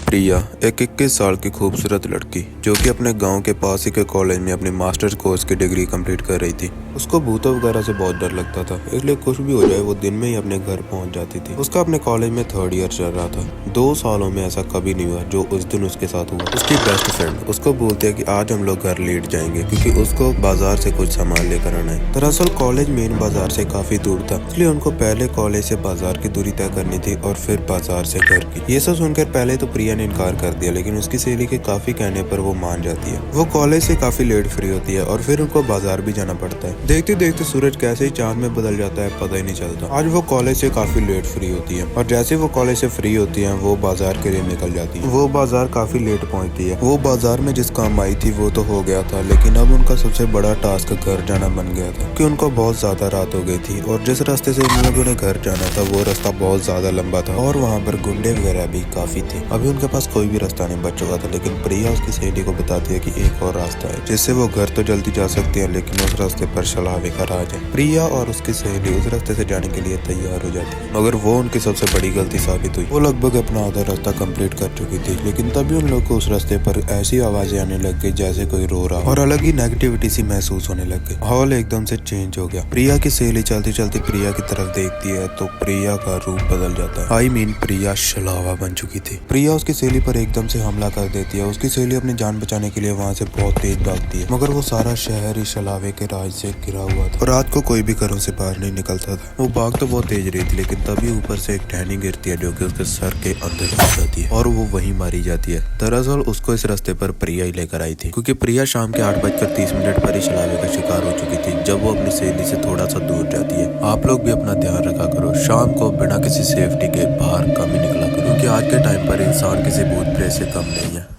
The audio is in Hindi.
प्रिया एक 21 साल की खूबसूरत लड़की जो कि अपने गांव के पास ही के कॉलेज में अपनी मास्टर्स कोर्स की डिग्री कंप्लीट कर रही थी। उसको भूतों वगैरह से बहुत डर लगता था, इसलिए कुछ भी हो जाए वो दिन में ही अपने घर पहुंच जाती थी। उसका अपने कॉलेज में 3rd ईयर चल रहा था। 2 सालों में ऐसा कभी नहीं हुआ जो उस दिन उसके साथ हुआ। उसकी बेस्ट फ्रेंड उसको बोलती है कि आज हम लोग घर लेट जाएंगे क्योंकि उसको बाजार से कुछ सामान लेकर आना है। दरअसल कॉलेज मेन बाजार से काफी दूर था, इसलिए उनको पहले कॉलेज से बाजार की दूरी तय करनी थी और फिर बाजार से घर की। ये सब सुनकर पहले तो प्रिया ने इनकार कर दिया, लेकिन उसकी सहेली के काफी कहने पर वो मान जाती है। वो कॉलेज से काफी लेट फ्री होती है और फिर उनको बाजार भी जाना पड़ता है। देखते देखते सूरज कैसे ही चांद में बदल जाता है पता ही नहीं चलता। आज वो कॉलेज से काफी लेट फ्री होती है और जैसे वो कॉलेज से फ्री होती है वो बाजार के लिए निकल जाती है। वो बाजार काफी लेट पहुंचती है। वो बाजार में जिस काम आई थी वो तो हो गया था, लेकिन अब उनका सबसे बड़ा टास्क घर जाना बन गया था क्योंकि उनको बहुत ज्यादा रात हो गई थी और जिस रास्ते से उन लोगों ने घर जाना था वो रास्ता बहुत ज्यादा लंबा था और वहाँ पर गुंडे वगैरह भी काफी थे। अभी उनके पास कोई भी रास्ता नहीं बच चुका था, लेकिन प्रिया उसकी सहेली को बताती है कि एक और रास्ता है जिससे वो घर तो जल्दी जा सकती है, लेकिन उस रास्ते पर शलावे का राज है। प्रिया और उसकी सहेली उस रास्ते से जाने के लिए तैयार हो जाती है, मगर वो उनकी सबसे बड़ी गलती साबित हुई। वो लगभग अपना आधा रास्ता कंप्लीट कर चुकी थी, लेकिन तभी उन लोग को उस रास्ते पर ऐसी आवाजें आने लग गई जैसे कोई रो रहा और अलग ही नेगेटिविटी सी महसूस होने लग गई। माहौल एकदम से चेंज हो गया। प्रिया की सहेली चलती चलती प्रिया की तरफ देखती है तो प्रिया का रूप बदल जाता है। प्रिया शलावा बन चुकी थी। प्रिया उसकी सहेली पर एकदम से हमला कर देती है। उसकी सहेली अपनी जान बचाने के लिए वहाँ से बहुत तेज भागती है, मगर वो सारा शहर ही शलावे के राज से घिरा हुआ था और रात को कोई भी घरों से बाहर नहीं निकलता था। वो भाग तो बहुत तेज रही थी, लेकिन तभी ऊपर से एक टहनी गिरती है जो कि उसके सर के अंदर घुस जाती है और वो वहीं मारी जाती है। दरअसल उसको इस रास्ते पर प्रिया ही लेकर आई थी, क्योंकि प्रिया शाम के 8:30 पर ही शलावे का शिकार हो चुकी थी जब वो अपनी सहेली से थोड़ा सा दूर जाती है। आप लोग भी अपना ध्यान रखा करो, शाम को बिना किसी सेफ्टी के बाहर कम ही निकला करो, क्योंकि आज के टाइम पर इंसान किसी भूत प्रेत से कम नहीं है।